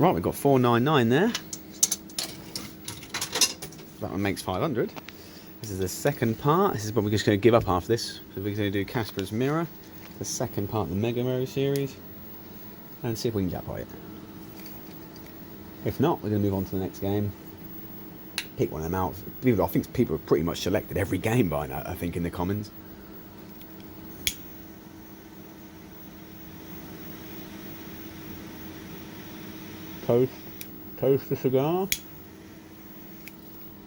Right, we've got 499 there. That one makes 500. This is the second part. This is what we're just going to give up after this. So we're going to do Casper's Mirror, the second part of the Mega Mirror series, and see if we can jackpot it. If not, we're going to move on to the next game. Pick one of them out. I think people have pretty much selected every game by now, I think, in the comments. Toast the cigar,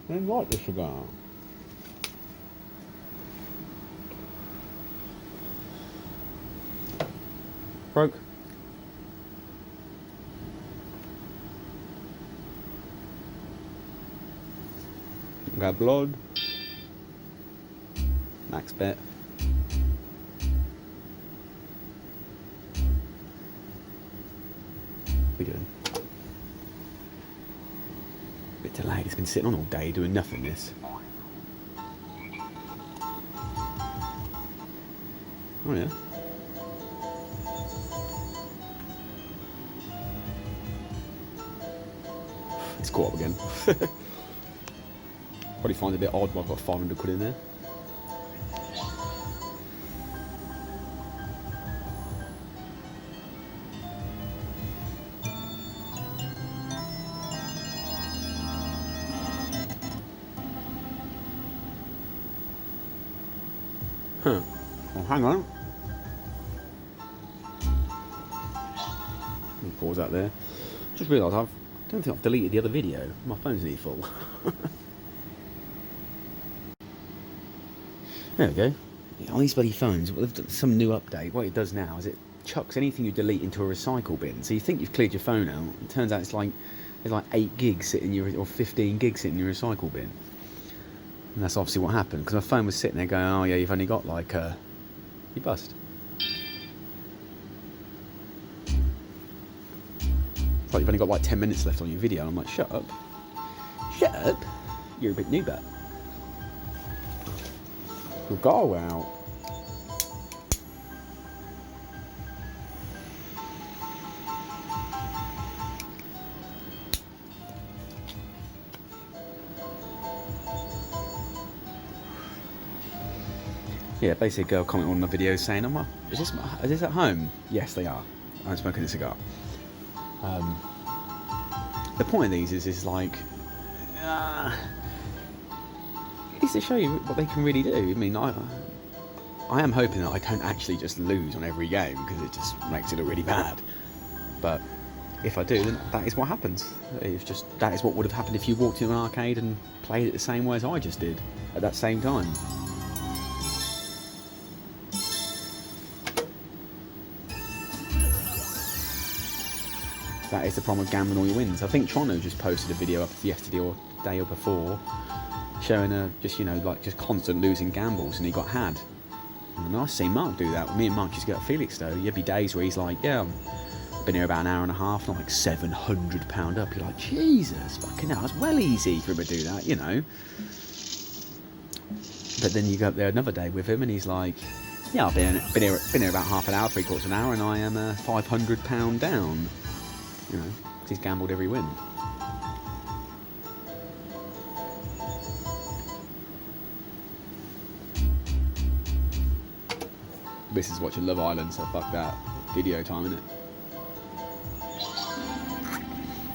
and light the cigar. Broke. Got blood. Max bet. What are we doing? Bit delayed. It's been sitting on all day doing nothing. This. Oh yeah. It's caught up again. Probably find it a bit odd when I've got 500 quid in there. Huh. Well, hang on. Pause that there. Just realised I don't think I've deleted the other video. My phone's nearly full. There we go. On these bloody phones, some new update, what it does now is it chucks anything you delete into a recycle bin. So you think you've cleared your phone out, it turns out there's like 8 gigs sitting in your, or 15 gigs sitting in your recycle bin. And that's obviously what happened, because my phone was sitting there going, oh yeah, you've only got like, you bust. It's like you've only got like 10 minutes left on your video. I'm like, shut up. Shut up. You're a bit noob. We'll go out. Yeah, basically a girl commented on my video saying, "Oh, is this at home?" Yes, they are. I'm smoking a cigar. The point of these is like, it's to show you what they can really do. I mean, I am hoping that I don't actually just lose on every game, because it just makes it look really bad. But if I do, then that is what happens. It's just, that is what would have happened if you walked into an arcade and played it the same way as I just did at that same time. That is the problem with gambling all your wins. I think Trono just posted a video up yesterday or day or before, showing just, you know, like just constant losing gambles, and he got had. And I've seen Mark do that. Me and Mark used to go to Felix though. There'd be days where he's like, yeah, I've been here about an hour and a half, and I'm like £700 up. You're like, Jesus, fucking hell, it's well easy for him to do that, you know. But then you go up there another day with him, and he's like, yeah, I've been here about half an hour, 3/4 of an hour, and I am £500 down. You know, because he's gambled every win. This is watching Love Island, so fuck that. Video time, innit?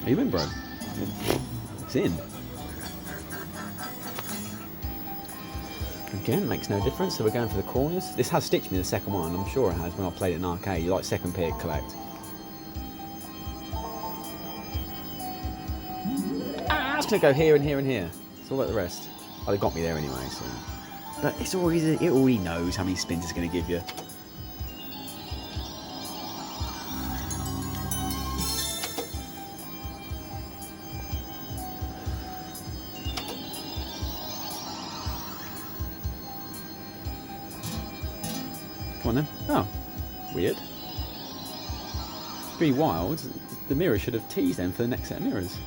Are you in, bro? It's in. Again, makes no difference, so we're going for the corners. This has stitched me the second one, I'm sure it has, when I played it in arcade. You like second pick, collect. I'm just going to go here and here and here. It's all like the rest. Oh, they got me there anyway, so. But it already knows how many spins it's going to give you. Come on then. Oh, weird. Pretty wild. The mirror should have teased them for the next set of mirrors.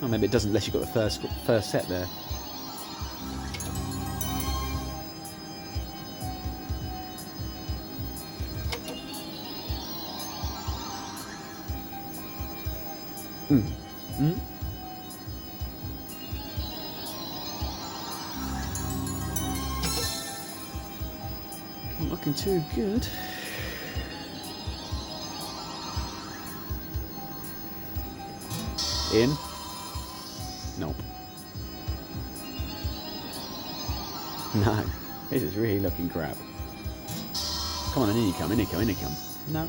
Oh, maybe it doesn't unless you've got the first set there. Not looking too good. In. Nope. No. This is really looking crap. Come on, in you come, in you come, in you come. No.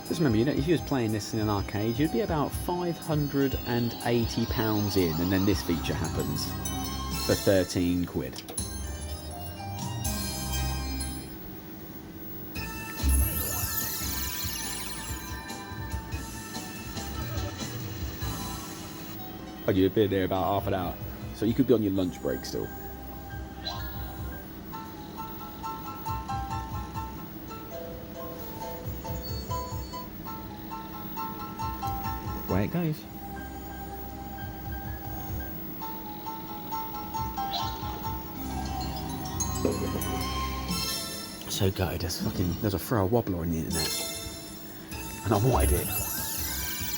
Just remember, you know, if you was playing this in an arcade, you'd be about £580 in, and then this feature happens for 13 quid. Oh, you'd be there about half an hour, so you could be on your lunch break still. Way it goes. So gutted. There's a throw wobbler on the internet, and I wanted it.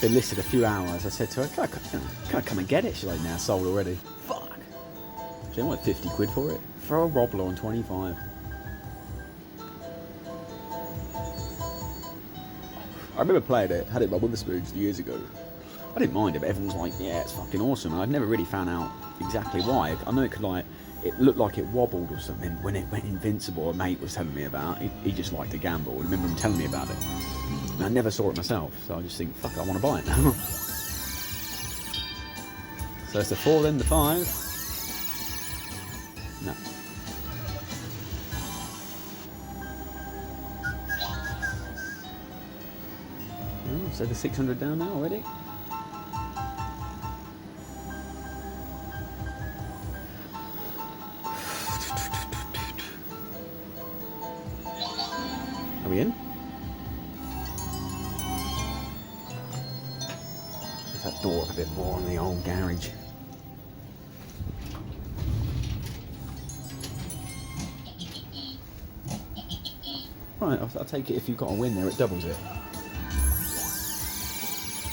Been listed a few hours. I said to her, can I come and get it? She's like, nah, sold already. Fuck. She wanted 50 quid for it. Throw a wobbler on 25. I remember playing it, had it by Witherspoons years ago. I didn't mind it, but everyone was like, yeah, it's fucking awesome. And I'd never really found out exactly why. I know it looked like it wobbled or something. When it went invincible, a mate was telling me about, he just liked to gamble. I remember him telling me about it. And I never saw it myself, so I just think, fuck it, I want to buy it now. So it's the 4, then the 5. No. Oh, so the 600 down now already. Are we in? There's that door a bit more on the old garage. Right, I'll take it if you've got a win there, it doubles it.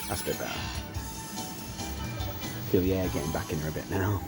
That's a bit better. Feel the air getting back in there a bit now.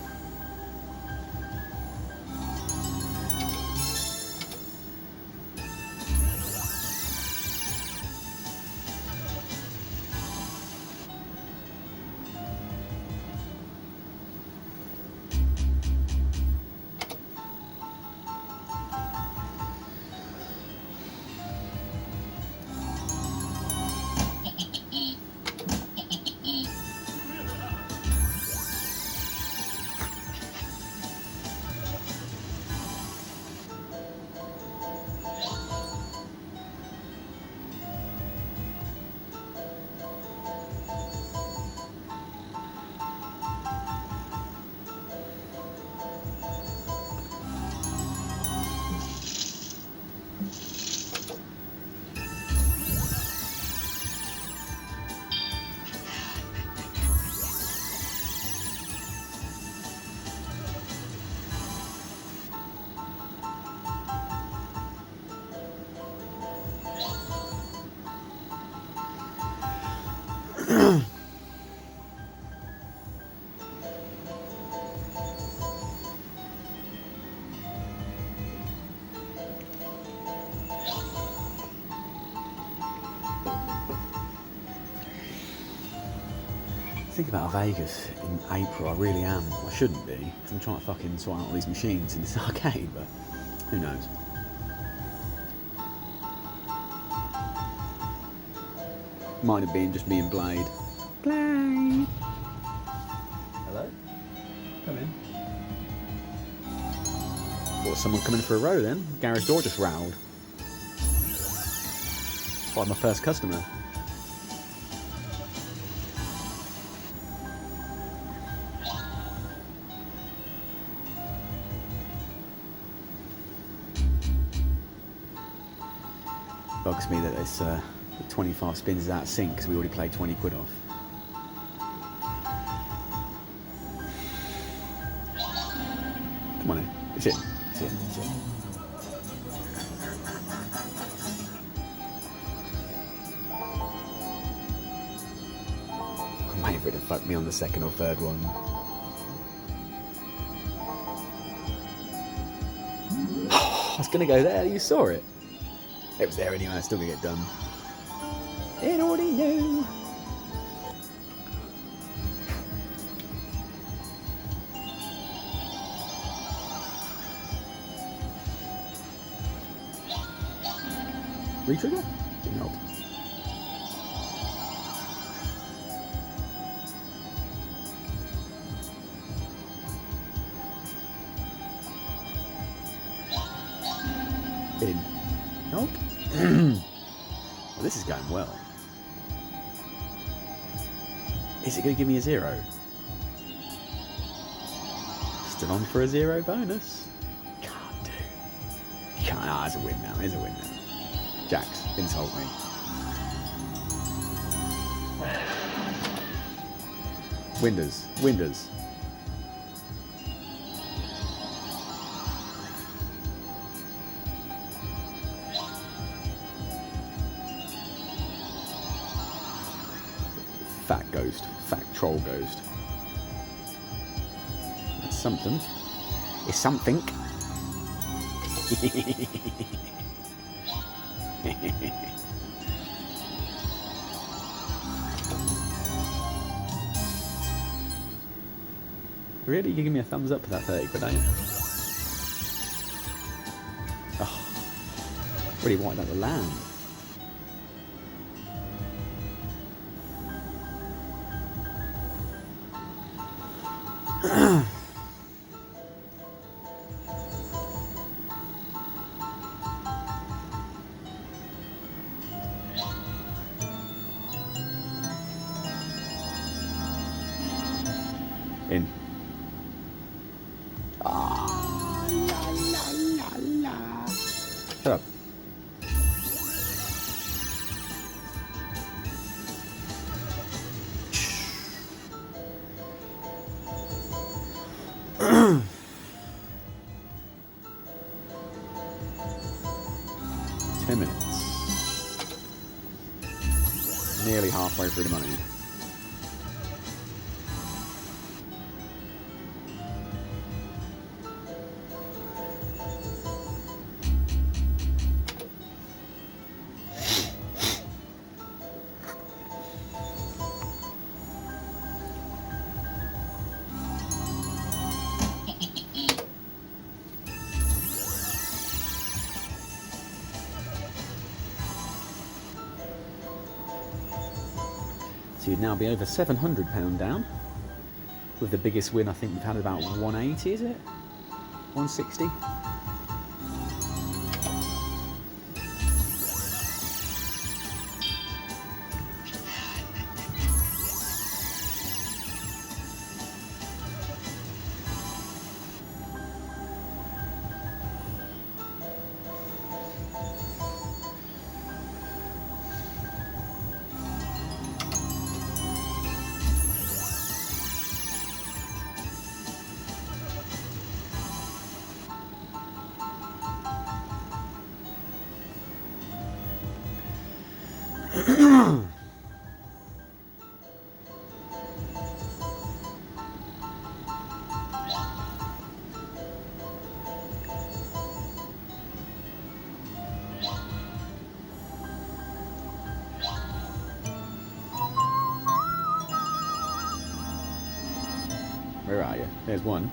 Think about Vegas in April, I really am. I shouldn't be, because I'm trying to fucking sort out all these machines in this arcade, but who knows. Might have been just me and Blade. Blade! Hello? Come in. Well, someone coming for a row then. Garage door just rattled. It's like my first customer. Bugs me that it's 25 spins is out of sync because we already played 20 quid off. Come on in. It's it. It's it. It's it. I'm waiting for it to fuck me on the second or third one. I was going to go there. You saw it. It was there anyway. I still going to get done. It already knew. Retrigger? Nope. In. Nope. Well, this is going well. Is it going to give me a 0? Still on for a 0 bonus. Can't do. Can't. Ah, it's a win now. It's a win now. Jax, insult me. Winders. Winders. Fat ghost. Fat troll ghost. That's something. It's something. Really? You give me a thumbs up for that 30 quid, don't you? Oh, really whitened out the land. In. Ah, la la la la. Shut up. Nearly halfway through the money. So you'd now be over £700 down, with the biggest win I think we've had about 180, is it? 160? Where are you? There's one.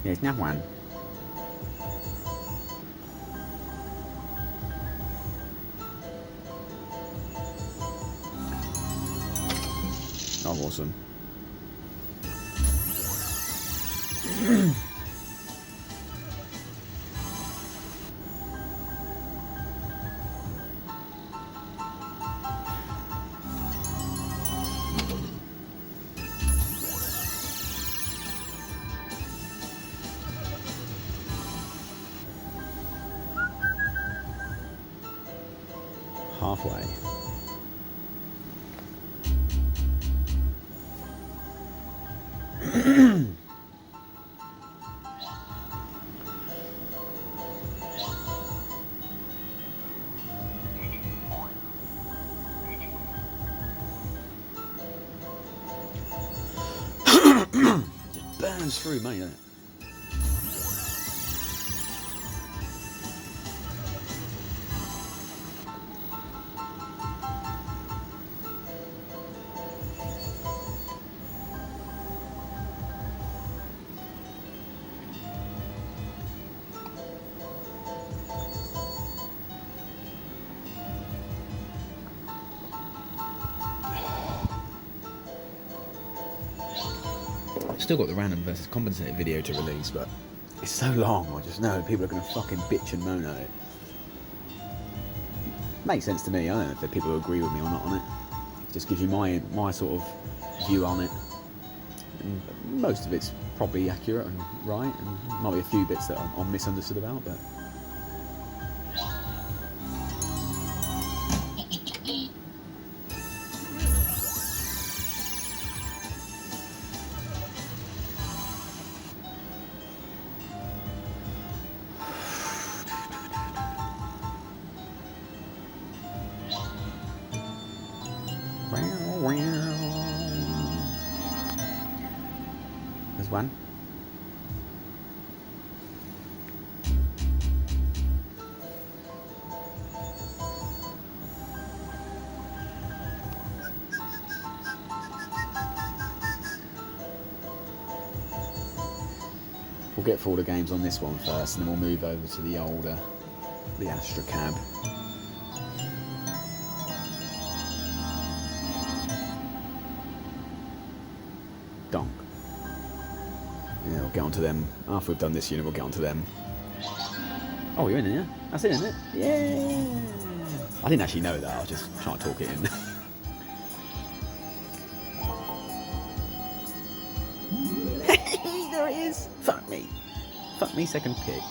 There's not one. Oh, awesome. Halfway. burns through money, doesn't it? Still got the random versus compensated video to release, but it's so long. I just know people are going to fucking bitch and moan at it. Makes sense to me. I don't know if there are people who agree with me or not on it. It just gives you my sort of view on it. And most of it's probably accurate and right, and might be a few bits that I'm misunderstood about, but. There's one. We'll get through all the games on this one first, and then we'll move over to the older, the Astra Cab. Donk. Yeah, we'll get onto them after we've done this unit. We'll get onto them. Oh, you're in there. That's it, isn't it? Yeah. I didn't actually know that. I was just trying to talk it in. There it is. Fuck me. Fuck me. Second pick.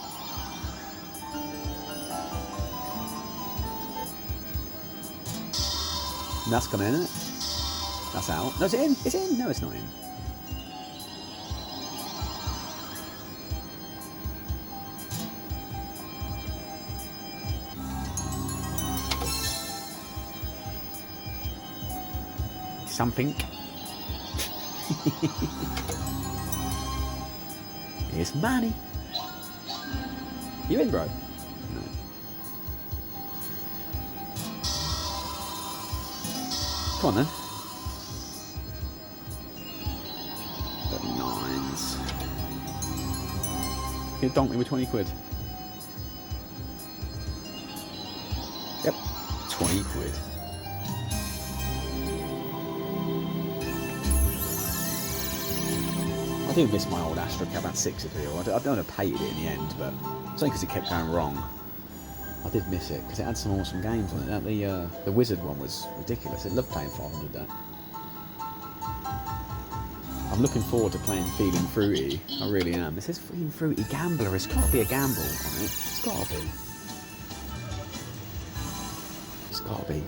And that's coming in, isn't it? That's out. No, is it in? It's in. No, it's not in. Something. It's money. You in, bro? No. Come on then. The nines. You donk me with 20 quid. Yep, 20 quid. I do miss my old Astra Cab. I had 6 appeal. I don't want to pay it in the end, but it's only because it kept going wrong. I did miss it because it had some awesome games on it. The Wizard one was ridiculous. I loved playing 500 that. I'm looking forward to playing Feeling Fruity. I really am. This is Feeling Fruity Gambler. It's got to be a gamble on it. It's got to be. It's got to be.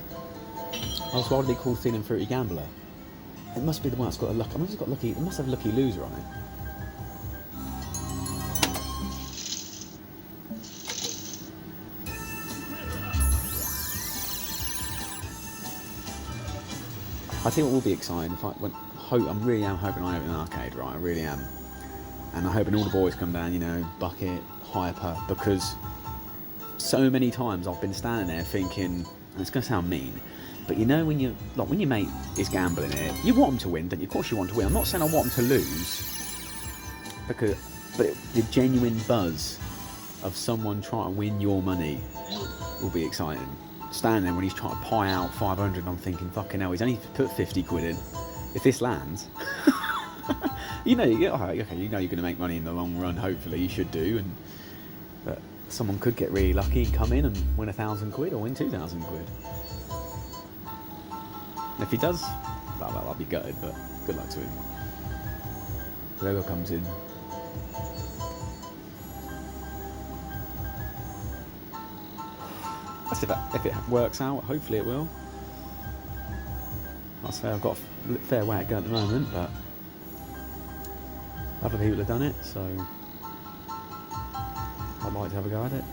Oh, so why would they call Feeling Fruity Gambler? It must be the one that's got a lucky. I must have got lucky. It must have a lucky loser on it. I think it will be exciting. If I really am hoping I open an arcade, right? I really am, and I'm hoping all the boys come down. You know, Bucket, Hyper, because so many times I've been standing there thinking, and it's going to sound mean, but you know when your mate is gambling it, you want them to win, don't you? Of course you want to win. I'm not saying I want them to lose, but the genuine buzz of someone trying to win your money will be exciting. Standing there when he's trying to pie out 500, I'm thinking, fucking hell, he's only put 50 quid in. If this lands, you know, okay, you know you're going to make money in the long run. Hopefully, you should do, but someone could get really lucky and come in and win 1,000 quid or win 2,000 quid. And if he does, well, I'll be gutted, but good luck to him. Whoever comes in. If it works out, hopefully it will. I'll say I've got a fair way to go at the moment, but other people have done it, so I'd like to have a go at it.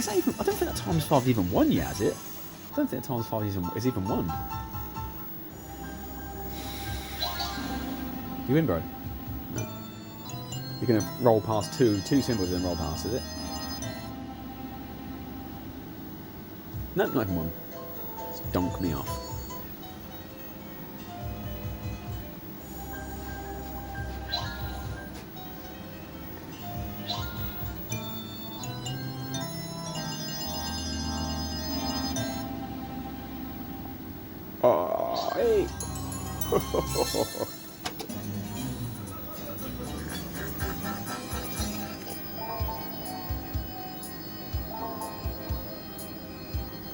Is that even, I don't think that times 5 is even won yet, is it? I don't think that times 5 is even won. You win, bro? No. You're going to roll past two symbols and then roll past, is it? No, not even one. Just donk me off. Oh, hey!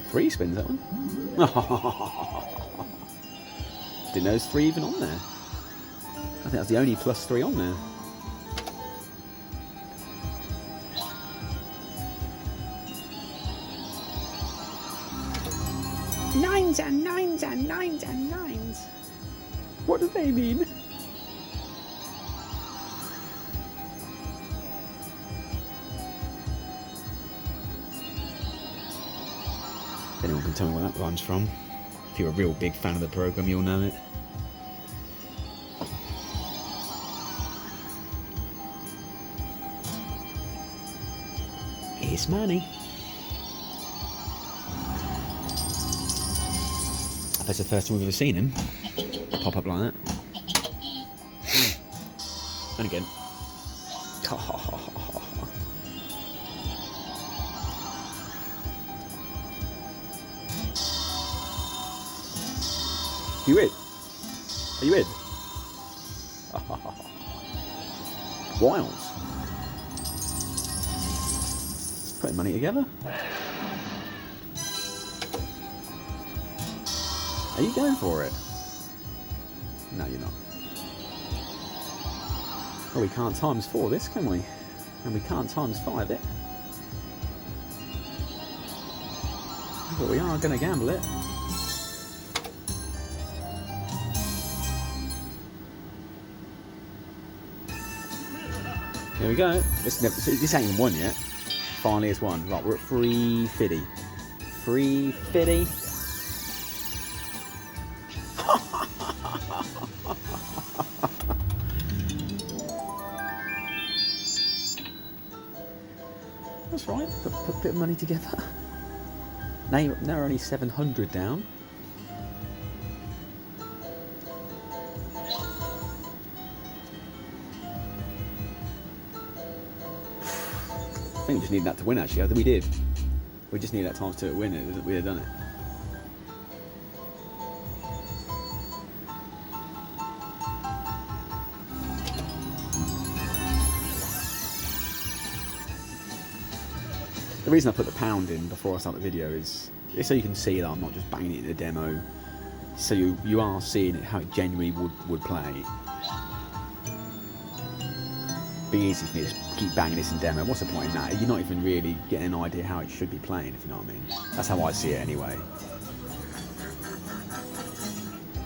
3 spins, that one. Didn't know there's 3 even on there. I think that's the only +3 on there. Nines and nines and nines and nines. What do they mean? If anyone can tell me where that line's from. If you're a real big fan of the programme, you'll know it. It's money. That's the first time we've ever seen him pop up like that. And again. You in? Are you in? Wilds. Putting money together. Are you going for it? No, you're not. Well, we can't times 4 this, can we? And we can't times 5 it. But we are going to gamble it. Here we go. This ain't even won yet. Finally it's won. Right, we're at 350. 350. That's right. Put a bit of money together. Now we're only 700 down. I think we just need that to win, actually. I think we did. We just need that times 2 to win it. We'd have done it. The reason I put the pound in before I start the video is so you can see that I'm not just banging it in the demo. So you are seeing it how it genuinely would play. Be easy for me to just keep banging this in demo. What's the point in that? You're not even really getting an idea how it should be playing, if you know what I mean. That's how I see it anyway.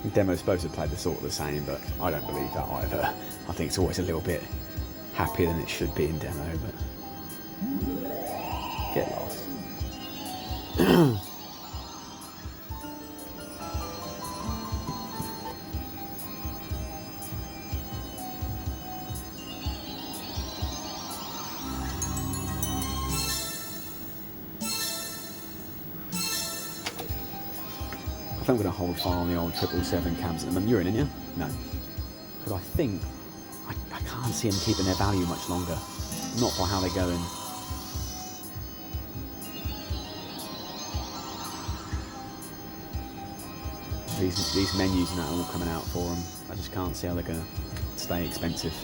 The demo's supposed to play the sort of the same, but I don't believe that either. I think it's always a little bit happier than it should be in demo, but get lost. I think I'm going to hold fire on the old 777 cabs at the moment. You're in, aren't you? No. Because I think I can't see them keeping their value much longer. Not by how they're going. These menus and that are all coming out for them. I just can't see how they're going to stay expensive.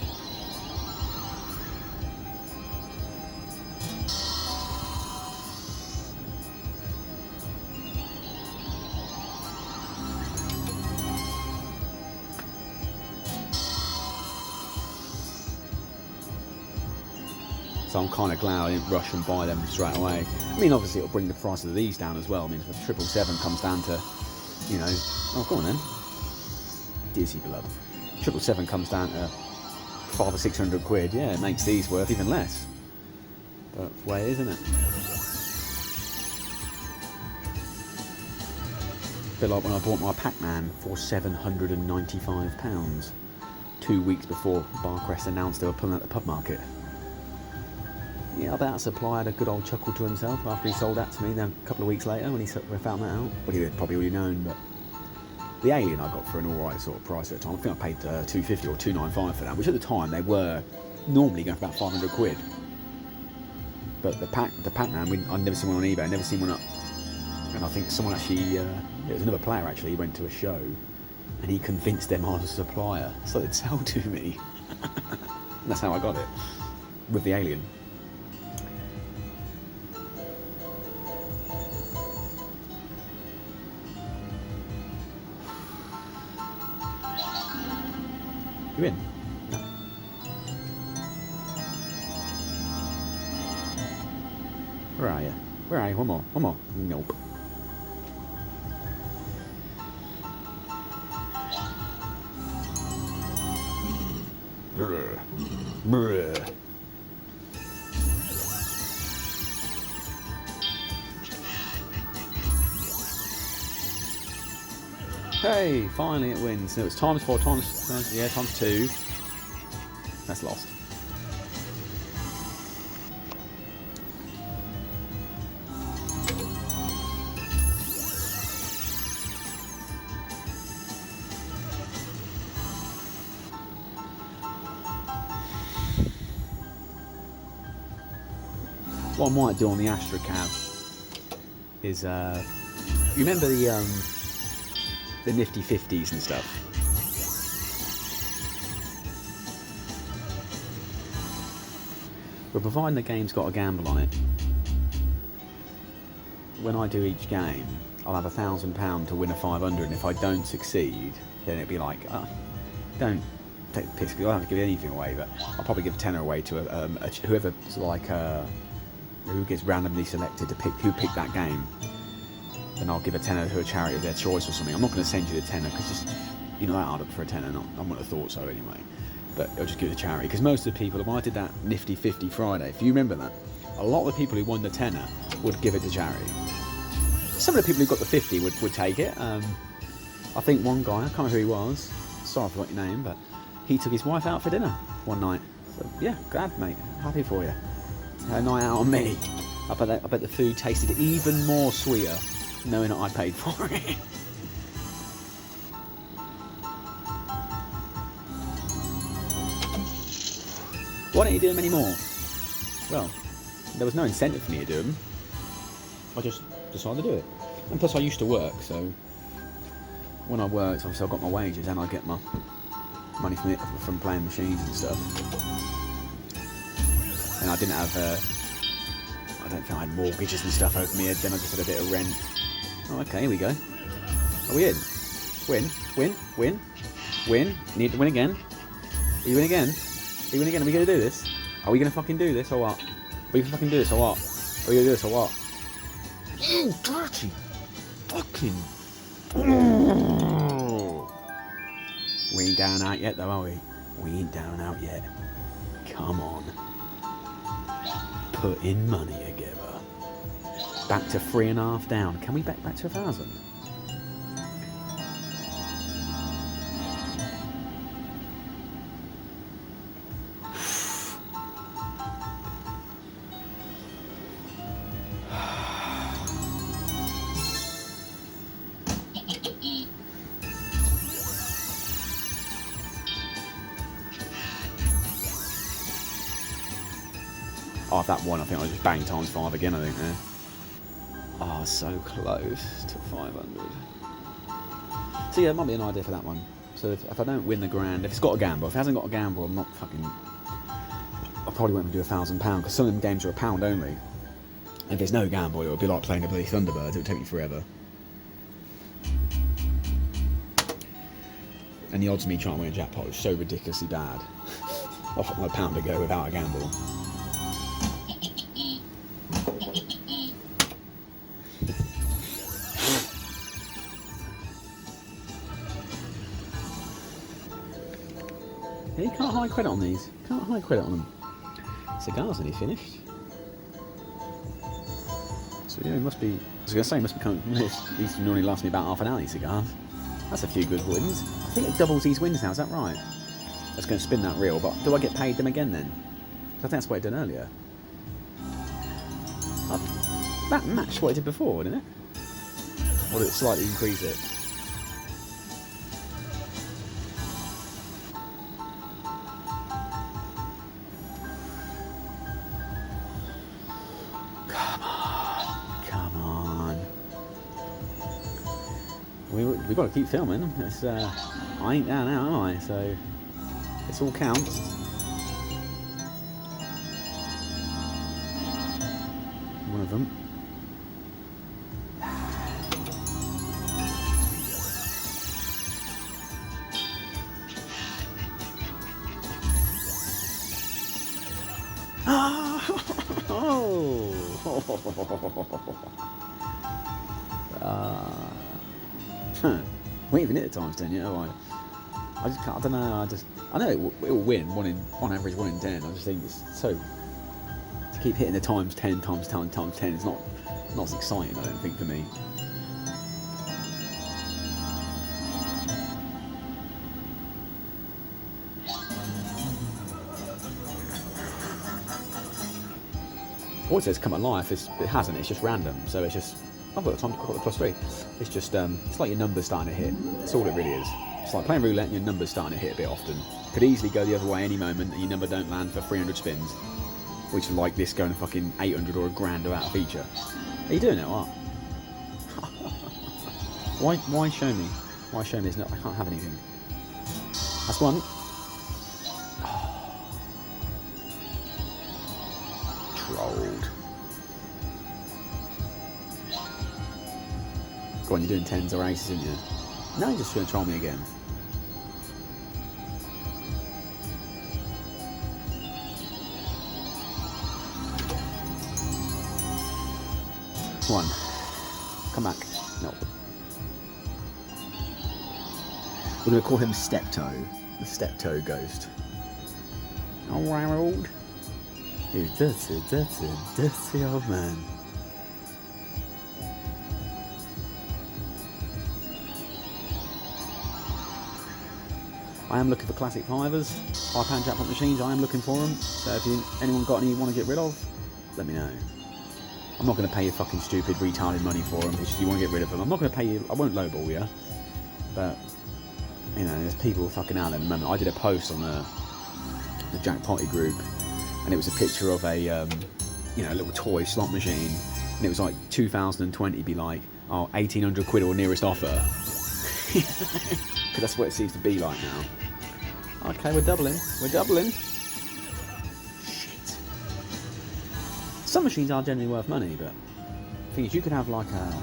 So I'm kind of glad I didn't rush and buy them straight away. I mean, obviously it'll bring the price of these down as well. I mean, if a 777 comes down to, you know, oh, go on then. Dizzy blood. 777 comes down to 500 or 600 quid. Yeah, it makes these worth even less. But it's the way it is, isn't it? bit like when I bought my Pac-Man for £795, 2 weeks before Barcrest announced they were pulling out the pub market. Yeah, I bet that supplier had a good old chuckle to himself after he sold that to me. Then a couple of weeks later, when he found that out, well, he had probably already known. But the Alien I got for an alright sort of price at the time. I think I paid £250 or £295 for that, which at the time they were normally going for about 500 quid. But the Pac-Man, I'd never seen one on eBay. I'd never seen one up. And I think someone actually, it was another player actually, he went to a show and he convinced them I was a supplier, so they'd sell to me. And that's how I got it, with the Alien. You in? No. Where are you? Where are you? One more. One more. Nope. Brr. Brr. Hey, finally it wins. So it's times 4, times 2. That's lost. What I might do on the Astrocab is, you remember the nifty 50s and stuff? But providing the game's got a gamble on it, when I do each game, I'll have £1,000 to win a 500, and if I don't succeed, then it'd be like, don't take the piss, because I don't have to give anything away, but I'll probably give a tenner away to whoever's like, who gets randomly selected to pick who picked that game. Then I'll give a tenner to a charity of their choice or something. I'm not going to send you the tenner because just, you know, that hard up for a tenner. I wouldn't have thought so anyway. But I'll just give it to charity, because most of the people, if I did that nifty 50 Friday, if you remember that, a lot of the people who won the tenner would give it to charity. Some of the people who got the 50 would take it. I think one guy, I can't remember who he was, sorry I forgot your name, but he took his wife out for dinner one night. So yeah, glad mate, happy for you. A night out on me. I bet the food tasted even more sweeter knowing that I paid for it. Why don't you do them anymore? Well, there was no incentive for me to do them. I just decided to do it. And plus I used to work, so when I worked, obviously I got my wages and I get my money from playing machines and stuff. And I didn't have, I don't think I had mortgages and stuff over my head, then I just had a bit of rent. Oh, okay, here we go. Are we in? Win, win, win, win. Need to win again. Are you win again? Are you win again? Are we going to do this? Are we going to fucking do this or what? Are we going to fucking do this or what? Are we going to do this or what? You dirty fucking... We ain't down out yet though, are we? We ain't down out yet. Come on. Put in money together. Back to 3.5 down. Can we back to 1,000? Oh, if that one, I think I'll just bang times 5 again, I think, there. Oh, so close to 500. So yeah, it might be an idea for that one. So if I don't win the grand, if it's got a gamble, if it hasn't got a gamble, I'm not fucking... I probably won't do £1,000, because some of them games are £1 only. And if there's no gamble, it would be like playing a bloody Thunderbirds, it would take me forever. And the odds of me trying to win a jackpot was so ridiculously bad. I've got my £1 to go without a gamble. Yeah, you can't high credit on these. You can't high credit on them. Cigar's nearly finished. So yeah, it must be was going to say, these normally last me about half an hour, these cigars. That's a few good wins. I think it doubles these wins now, is that right? That's going to spin that reel, but do I get paid them again then? I think that's what I did earlier. That matched what I did before, didn't it? Or did it slightly increase it? We've got to keep filming. It's, I ain't down now, am I? So this all counts. One of them. We ain't even hit the times 10 yet, have I? I just can't, I don't know, I know it will win, on average 1 in 10. I just think it's so, to keep hitting the times 10, times 10, times 10 is not as exciting, I don't think, for me. What it says come alive, it hasn't, it's just random, so it's just, I've got the +3. It's just, it's like your numbers starting to hit. That's all it really is. It's like playing roulette and your numbers starting to hit a bit often. Could easily go the other way any moment and your number don't land for 300 spins. Which is like this going to fucking 800 or $1,000 without a feature. Are you doing it or what? Why show me? Why show me? I can't have anything. That's one. Trolled. Go on, you're doing 10s or aces, aren't you? No, you're just going to troll me again. One. Come back. Nope. We're going to call him Steptoe. The Steptoe Ghost. Oh, Harold. You dirty old man. I am looking for classic fivers, £5 jackpot machines. I am looking for them. So if anyone got any you want to get rid of, let me know. I'm not going to pay you fucking stupid retarded money for them because you want to get rid of them. I'm not going to pay you. I won't lowball you, but you know, there's people fucking out there at the moment. I did a post on the Jackpot group, and it was a picture of a you know, little toy slot machine, and it was like 2020 be like, oh, 1,800 quid or nearest offer. Because that's what it seems to be like now. Okay, we're doubling. We're doubling. Shit. Some machines are generally worth money, but the thing is, you could have like a...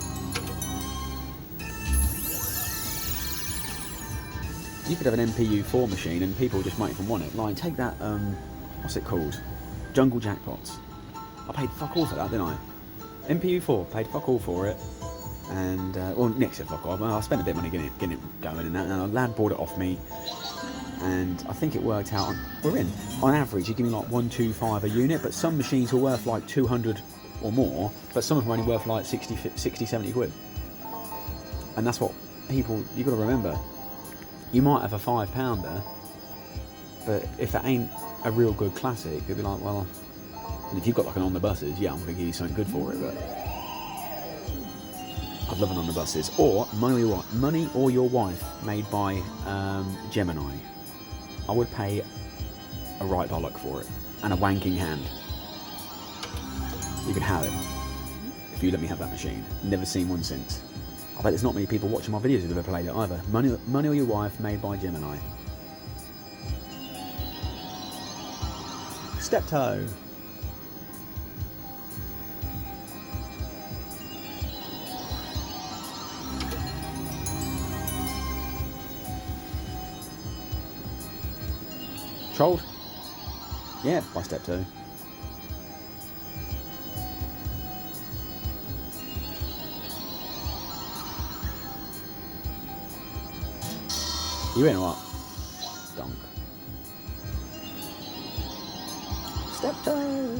You could have an MPU4 machine and people just might even want it. Like, take that, what's it called? Jungle Jackpots. I paid fuck all for that, didn't I? MPU4, paid fuck all for it. And, well, next to fuck off. I spent a bit of money getting it going and that. And a lad bought it off me. And I think it worked out on... We're in. On average, you give me like 125 a unit, but some machines were worth like 200 or more, but some of them are only worth like 60, 70 quid. And that's what people... You've got to remember. You might have a £5-pounder, but if it ain't a real good classic, you'll be like, well... And if you've got like an on the buses, yeah, I'm going to give you something good for it, but... I'd love an on the buses. Or Money or Your Wife, made by Gemini. I would pay a right bollock for it. And a wanking hand. You could have it. If you let me have that machine. Never seen one since. I bet there's not many people watching my videos who've ever played it either. Money or Your Wife, made by Gemini. Steptoe. Trolled? Yeah, by Steptoe. You in or what? Donk. Steptoe!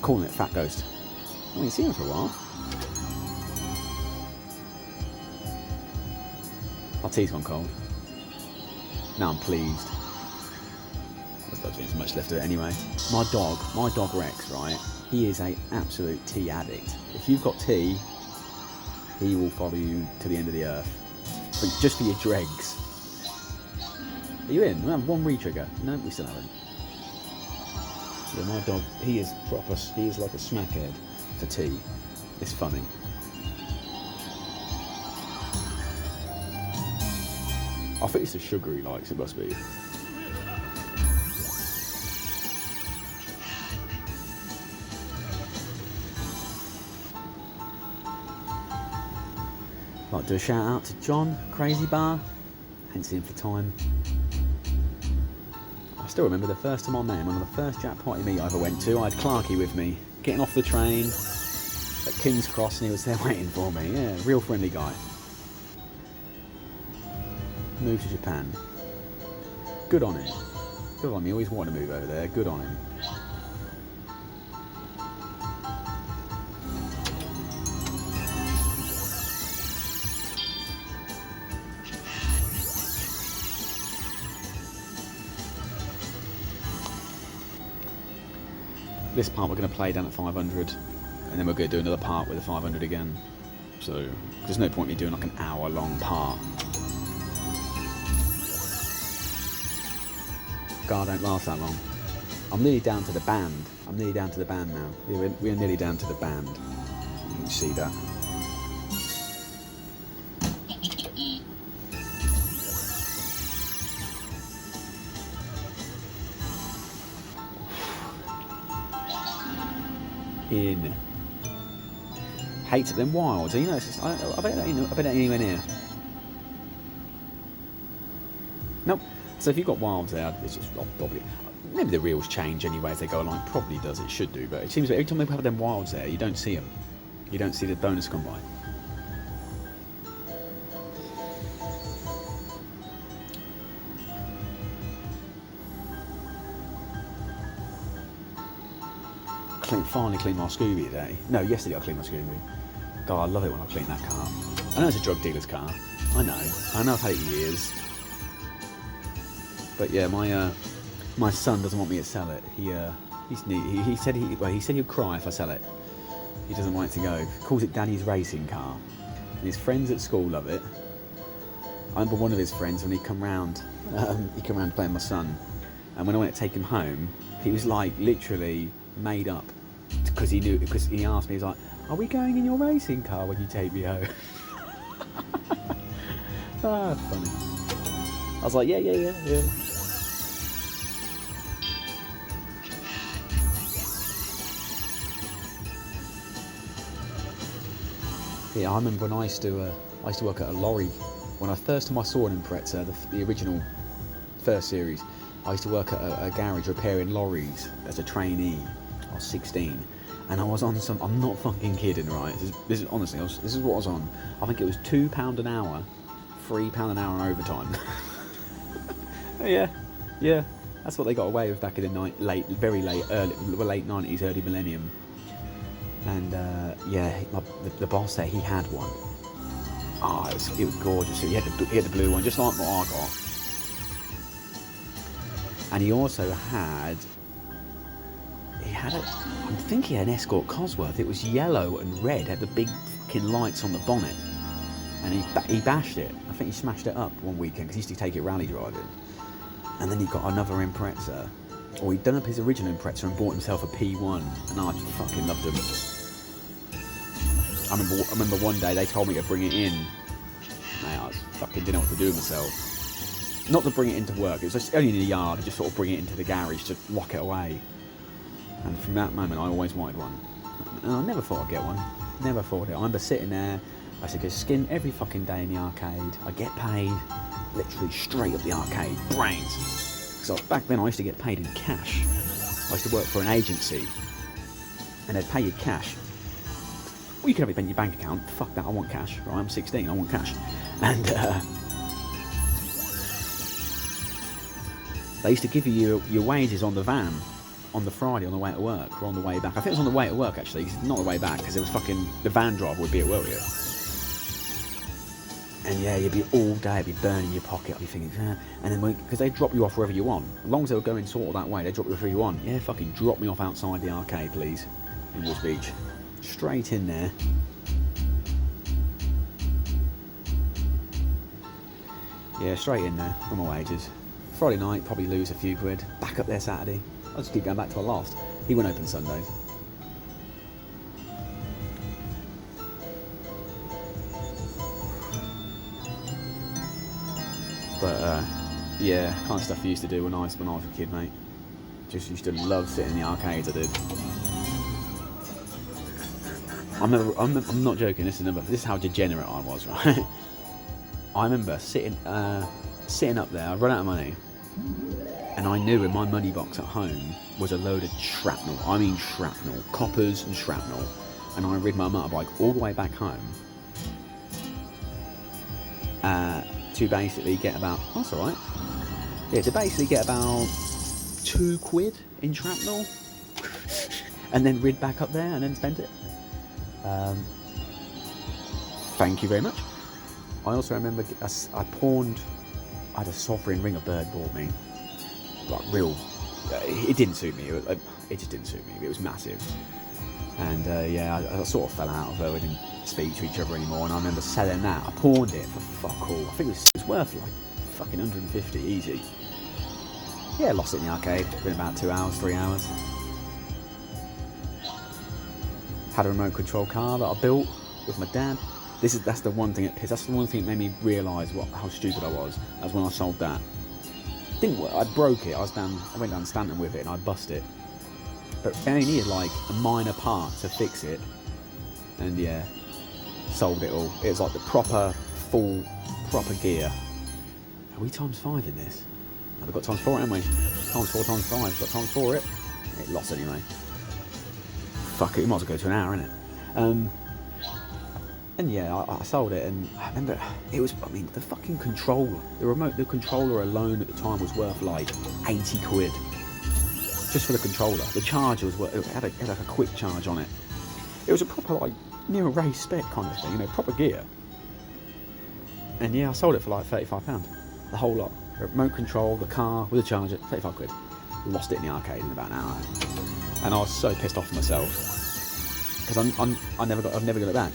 Calling it Fat Ghost. I haven't seen him for a while. Our tea's gone cold. Now I'm pleased. I don't think there's much left of it anyway. My dog Rex, right? He is an absolute tea addict. If you've got tea, he will follow you to the end of the earth. But just for your dregs. Are you in? We have one re-trigger. No, we still haven't. Yeah, my dog, he is proper, he is like a smackhead for tea. It's funny. I think it's the sugar he likes, it must be. Like to do a shout out to John, Crazy Bar. Ain't seen him for time. I still remember the first time I met him, one of the first Jackpot meet I ever went to. I had Clarky with me, getting off the train at King's Cross, and he was there waiting for me. Yeah, real friendly guy. Moved to Japan. Good on him. Good on him. He always wanted to move over there. Good on him. This part we're going to play down at 500, and then we're going to do another part with the 500 again. So there's no point in me doing like an hour-long part. God, don't last that long. I'm nearly down to the band. I'm nearly down to the band now. We're nearly down to the band. You can see that. In. Hates them wilds. You know, it's just, I bet that ain't anywhere near. Nope. So if you've got wilds there, it's just probably, maybe the reels change anyway as they go along. Probably does. It should do. But it seems that every time they have them wilds there, you don't see them. You don't see the bonus come by. Finally cleaned my Scooby today. No, yesterday I cleaned my Scooby. God, I love it when I clean that car. I know it's a drug dealer's car. I know I've had it years. But yeah, my son doesn't want me to sell it. He said he'd cry if I sell it. He doesn't want it to go. He calls it Daddy's racing car. And his friends at school love it. I remember one of his friends when he come round to play with my son. And when I went to take him home, he was like literally made up. Because he asked me, he was like, "Are we going in your racing car when you take me home?" Ah, funny. I was like, yeah. Yeah, I remember when I used to work at a lorry. When I first time I saw an Impreza, the original first series, I used to work at a garage repairing lorries as a trainee. I was 16, and I was on some. I'm not fucking kidding, right? This is honestly, this is what I was on. I think it was £2 an hour, £3 an hour overtime. Yeah. That's what they got away with back in the late 90s, early millennium. And the boss there, he had one. Oh, it was gorgeous. He had the blue one, just like what I got. And he also had. I think he had an Escort Cosworth. It was yellow and red, had the big fucking lights on the bonnet. And he bashed it. I think he smashed it up one weekend because he used to take it rally driving. And then he got another Impreza. Or he'd done up his original Impreza and bought himself a P1. And I fucking loved him. I remember one day they told me to bring it in. Mate, I fucking didn't know what to do with myself. Not to bring it into work. It was just only in the yard. Just sort of bring it into the garage to lock it away. And from that moment, I always wanted one. And I never thought I'd get one. Never thought it. I remember sitting there. I used to go skin every fucking day in the arcade. I get paid, literally straight up the arcade, brains. So back then I used to get paid in cash. I used to work for an agency, and they'd pay you cash. Well, you could have it in your bank account. Fuck that, I want cash. Right, I'm 16, I want cash. And they used to give you your wages on the van. on the Friday on the way to work, or on the way back. I think it was on the way to work, actually. Not the way back, because it was fucking... The van driver would be at work with you. And yeah, you'd be all day, it'd be burning your pocket. I'd be thinking, and then, because they drop you off wherever you want. As long as they were going sort of that way, they drop you off wherever you want. Yeah, fucking drop me off outside the arcade, please. In Woods Beach. Straight in there. Yeah, straight in there, on my wages. Friday night, probably lose a few quid. Back up there Saturday. I'll just keep going back till I lost. He won't open Sundays. But yeah, kind of stuff I used to do when I was a kid, mate. Just used to love sitting in the arcades, I did. I'm not joking. This is how degenerate I was, right? I remember sitting up there. I run out of money, and I knew in my money box at home was a load of shrapnel. I mean shrapnel, coppers and shrapnel. And I rid my motorbike all the way back home to basically get about. Oh, that's all right. Yeah, to basically get about £2 in shrapnel, and then rid back up there and then spent it. Thank you very much. I also remember I had a sovereign ring a bird bought me. Like real, it didn't suit me. It just didn't suit me. It was massive. And yeah, I sort of fell out of her. We didn't speak to each other anymore. And I remember selling that. I pawned it for fuck all. I think it was worth like fucking 150 easy. Yeah, lost it in the arcade. Been about 2 hours, 3 hours. Had a remote control car that I built with my dad. That's the one thing that's the one thing that made me realise how stupid I was. That's when I sold that. Didn't work. I broke it. I went down Stanton with it and I bust it. But I only needed like a minor part to fix it. And yeah, sold it all. It was like the proper gear. Are we ×5 in this? Oh, we've got ×4, haven't we? ×4, ×5. We've got ×4 it. It lost anyway. Fuck it. We might as well go to an hour, innit? And yeah, I sold it, and I remember it was, the fucking controller, the controller alone at the time was worth like 80 quid. Just for the controller. The charger it had like a quick charge on it. It was a proper like, near a race spec kind of thing, proper gear. And yeah, I sold it for like £35. The whole lot. The remote control, the car, with a charger, 35 quid. Lost it in the arcade in about an hour. And I was so pissed off with myself. Because I've never got it back.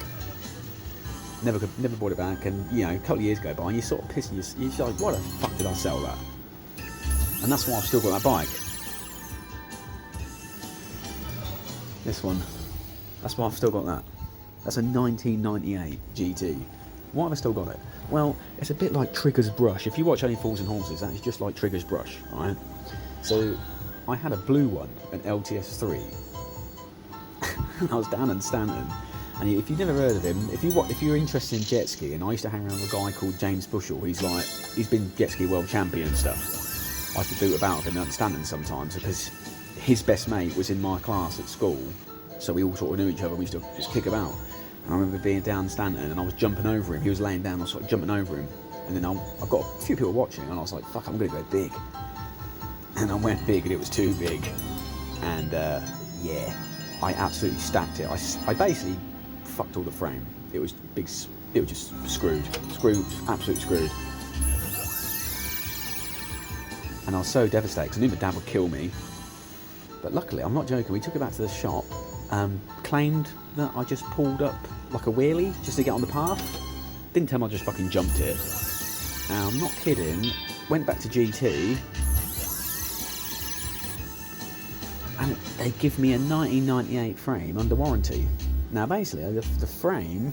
Never bought it back, and a couple of years go by, and you're sort of pissing. You're like, why the fuck did I sell that? And that's why I've still got that bike. This one. That's why I've still got that. That's a 1998 GT. Why have I still got it? Well, it's a bit like Trigger's brush. If you watch Only Fools and Horses, that is just like Trigger's brush, right? So I had a blue one, an LTS3. I was down in Stanton. And if you've never heard of him, if you're interested in jet skiing, I used to hang around with a guy called James Bushell. He's been jet ski world champion and stuff. I used to do about with him at Stanton sometimes because his best mate was in my class at school, so we all sort of knew each other. We used to just kick about. And I remember being down Stanton and I was jumping over him. He was laying down, I was sort of jumping over him, and then I got a few people watching, and I was like, "Fuck, I'm gonna go big." And I went big, and it was too big. And yeah, I absolutely stacked it. I basically fucked all the frame. It was big. It was just screwed, absolutely screwed. And I was so devastated because I knew my dad would kill me. But luckily, I'm not joking. We took it back to the shop. Claimed that I just pulled up like a wheelie just to get on the path. Didn't tell him I just fucking jumped it. I'm not kidding. Went back to GT. And they give me a 1998 frame under warranty. Now basically, the frame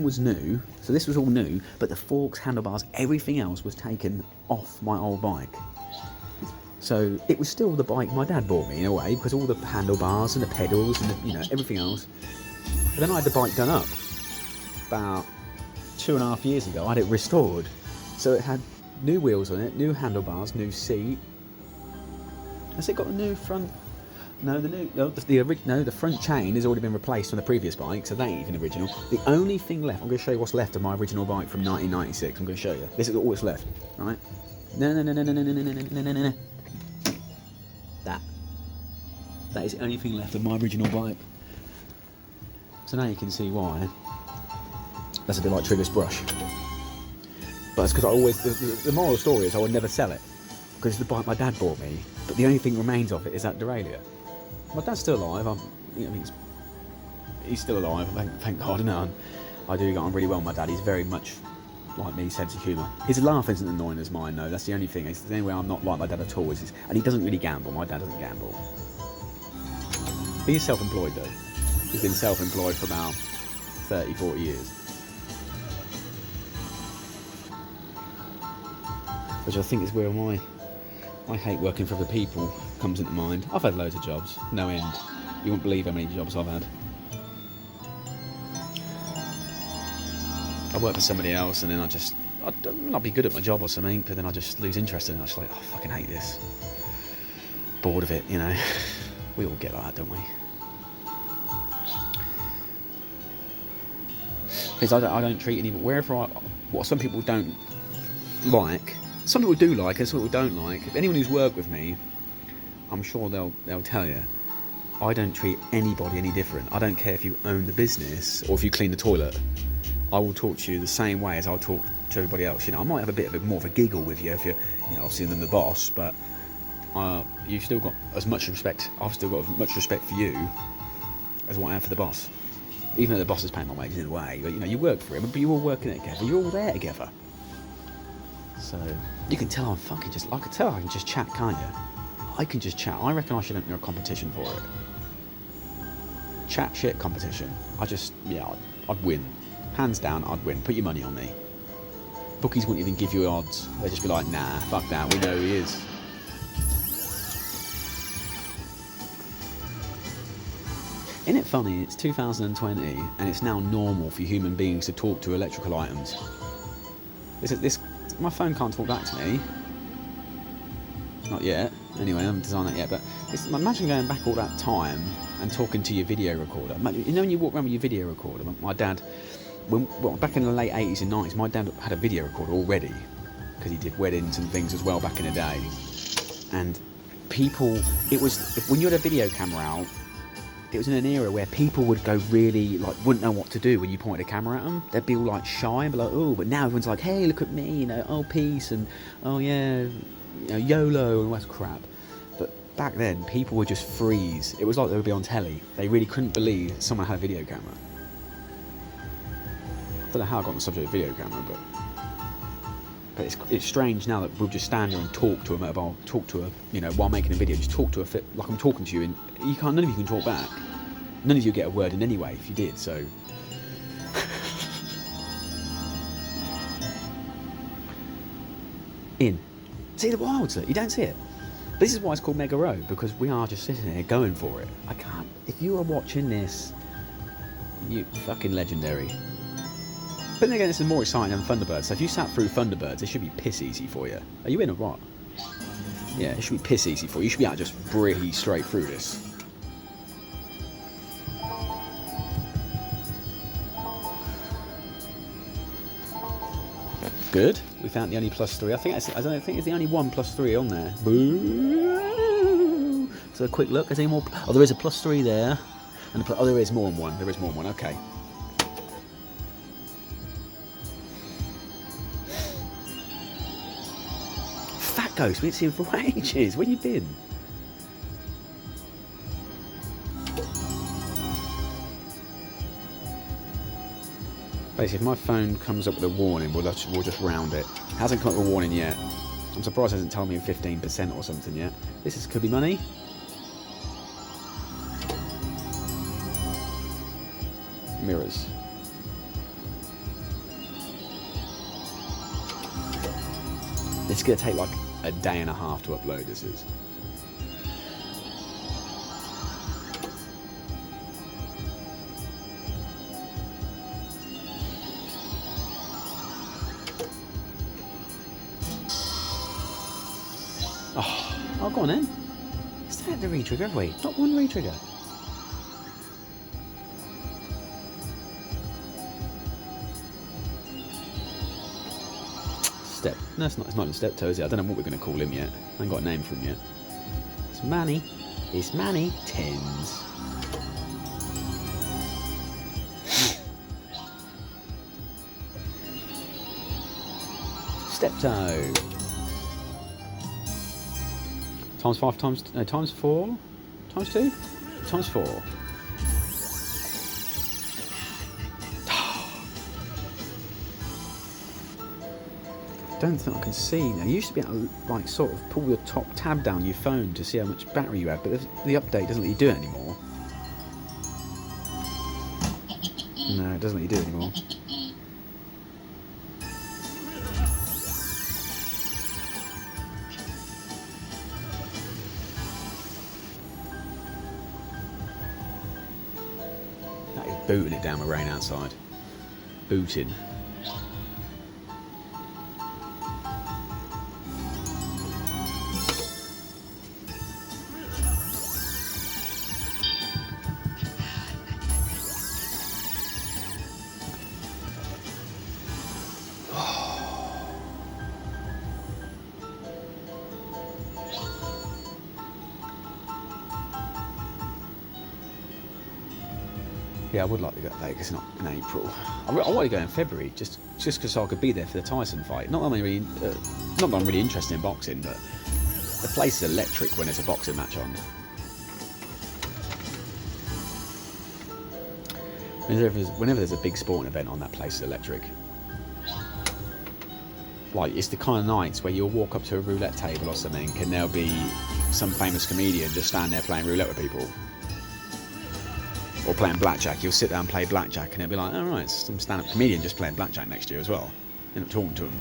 was new, so this was all new, but the forks, handlebars, everything else was taken off my old bike. So it was still the bike my dad bought me in a way, because all the handlebars and the pedals and everything else. But then I had the bike done up about 2.5 years ago. I had it restored, so it had new wheels on it, new handlebars, new seat. Has it got a new front? No, the front chain has already been replaced from the previous bike, so that ain't even original. The only thing left, I'm going to show you what's left of my original bike from 1996. I'm going to show you. This is all that's left, right? No. That. That is the only thing left of my original bike. So now you can see why. That's a bit like Trigger's brush. But it's because I always... The moral of the story is I would never sell it. Because it's the bike my dad bought me. But the only thing remains of it is that derailleur. My dad's still alive. He's still alive, thank God. I do get on really well with my dad. He's very much like me, sense of humour. His laugh isn't annoying as mine, though. That's the only thing. It's the only way I'm not like my dad at all. And he doesn't really gamble. My dad doesn't gamble. He's self-employed, though. He's been self-employed for about 30, 40 years. Which I think is where I hate working for other people comes into mind. I've had loads of jobs, no end. You won't believe how many jobs I've had. I work for somebody else and then I'll be good at my job or something, but then I just lose interest in it. I'm just like, oh, I fucking hate this. Bored of it, you know. We all get like that, don't we? Because I don't treat anyone, what some people don't like, some people do like and some people don't like. Anyone who's worked with me, I'm sure they'll tell you, I don't treat anybody any different. I don't care if you own the business or if you clean the toilet. I will talk to you the same way as I'll talk to everybody else. You know, I might have a bit of more of a giggle with you if you're, obviously I'm the boss, but you've still got as much respect. I've still got as much respect for you as what I have for the boss. Even though the boss is paying my wages in a way, but you work for him, but you're all working together. You're all there together. So you can tell I can tell I can just chat, can't you? I can just chat. I reckon I should enter a competition for it. Chat shit competition. I'd win. Hands down, I'd win. Put your money on me. Bookies wouldn't even give you odds. They'd just be like, nah, fuck that, we know who he is. Isn't it funny, it's 2020 and it's now normal for human beings to talk to electrical items. My phone can't talk back to me. Not yet. Anyway, I haven't designed that yet, but imagine going back all that time and talking to your video recorder. You know when you walk around with your video recorder? My dad... back in the late 80s and 90s, my dad had a video recorder already because he did weddings and things as well back in the day. And when you had a video camera out, it was in an era where people would go really, wouldn't know what to do when you pointed a camera at them. They'd be all shy and be like, oh, but now everyone's like, hey, look at me, oh, peace, and oh yeah, YOLO and all that crap. But back then, people would just freeze. It was like they would be on telly. They really couldn't believe someone had a video camera. I don't know how I got on the subject of video camera, but it's strange now that we'll just stand there and talk to a mobile, while making a video, just talk to like I'm talking to you, and none of you can talk back. None of you get a word in anyway if you did, so. See the wilds, you don't see it. This is why it's called Mega Road, because we are just sitting here going for it. If you are watching this, you fucking legendary. But then again, this is more exciting than Thunderbirds. So if you sat through Thunderbirds, it should be piss easy for you. Are you in or what? Yeah, it should be piss easy for you. You should be able to just breeze straight through this. Good. We found the only +3. I don't think it's the only one +3 on there. Boo! So a quick look. Is there any more? Oh, there is a +3 there. And there is more than one. There is more than one. Okay. Fat Ghost, we ain't seen him for ages. Where you been? Basically, if my phone comes up with a warning, we'll just round it. It hasn't come up with a warning yet. I'm surprised it hasn't told me 15% or something yet. Could be money. Mirrors. It's going to take like a day and a half to upload, this is. Oh, go on then. Is that the retrigger, have we? Not one retrigger. Step. No, it's not in Step Toe, is it? I don't know what we're going to call him yet. I ain't got a name for him yet. It's Manny. It's money. Tens. Steptoe. Times 5, times 4, times 2, times 4. I don't think I can see now. You used to be able to like sort of pull the top tab down your phone to see how much battery you have, but the update doesn't let you do it anymore. No, it doesn't let you do it anymore. That is booting it down with rain outside. Booting. Yeah, I would like to go to Vegas, not in April. I want to go in February, just because I could be there for the Tyson fight. Not that I'm really interested in boxing, but the place is electric when there's a boxing match on. Whenever there's a big sporting event on, that place is electric. Like, it's the kind of nights where you'll walk up to a roulette table or something, and there'll be some famous comedian just standing there playing roulette with people. Or playing blackjack. You'll sit down and play blackjack, and it'll be like, oh right, some stand-up comedian just playing blackjack next year as well. End up talking to him.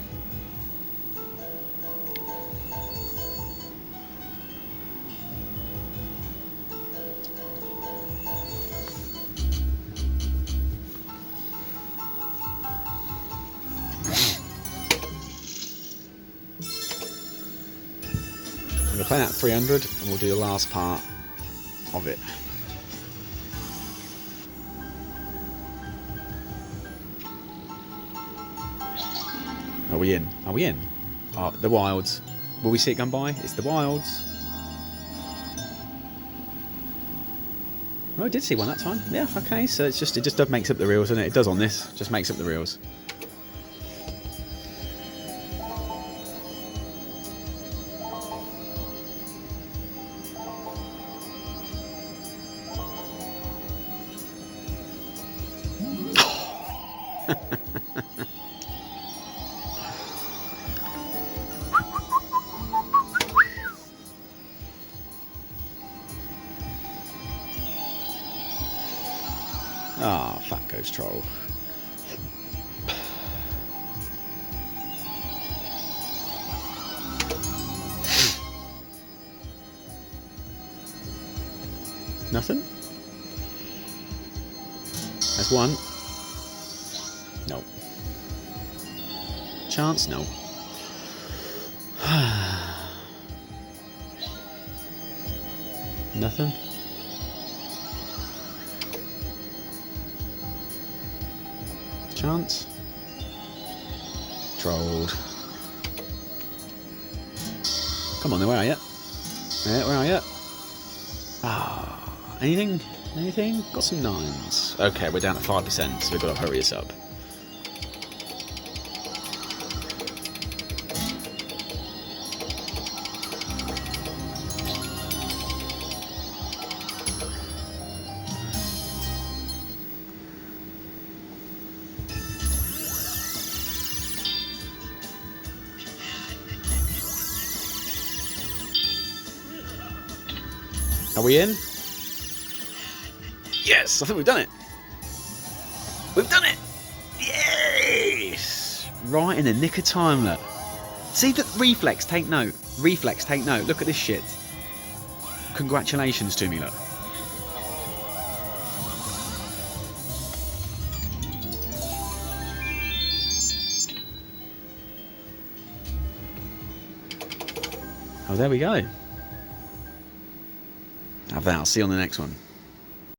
I'm gonna play that 300, and we'll do the last part of it. Are we in? Are we in? Oh, the Wilds. Will we see it come by? It's the Wilds. Oh, I did see one that time. Yeah, okay. So it just makes up the reels, doesn't it? It does on this. Just makes up the reels. Ah, fat ghost troll. Nothing? That's one. No. Chance? No. Nothing? Chance? Trolled. Come on then, where are you? Yeah, where are you? Ah, anything? Anything? Got some nines. Okay, we're down to 5%, so we've got to hurry us up. Are we in? Yes, I think we've done it. We've done it! Yes! Right in the nick of time, look. See the reflex, take note. Reflex, take note. Look at this shit. Congratulations to me, look. Oh, there we go. Have that. I'll see you on the next one.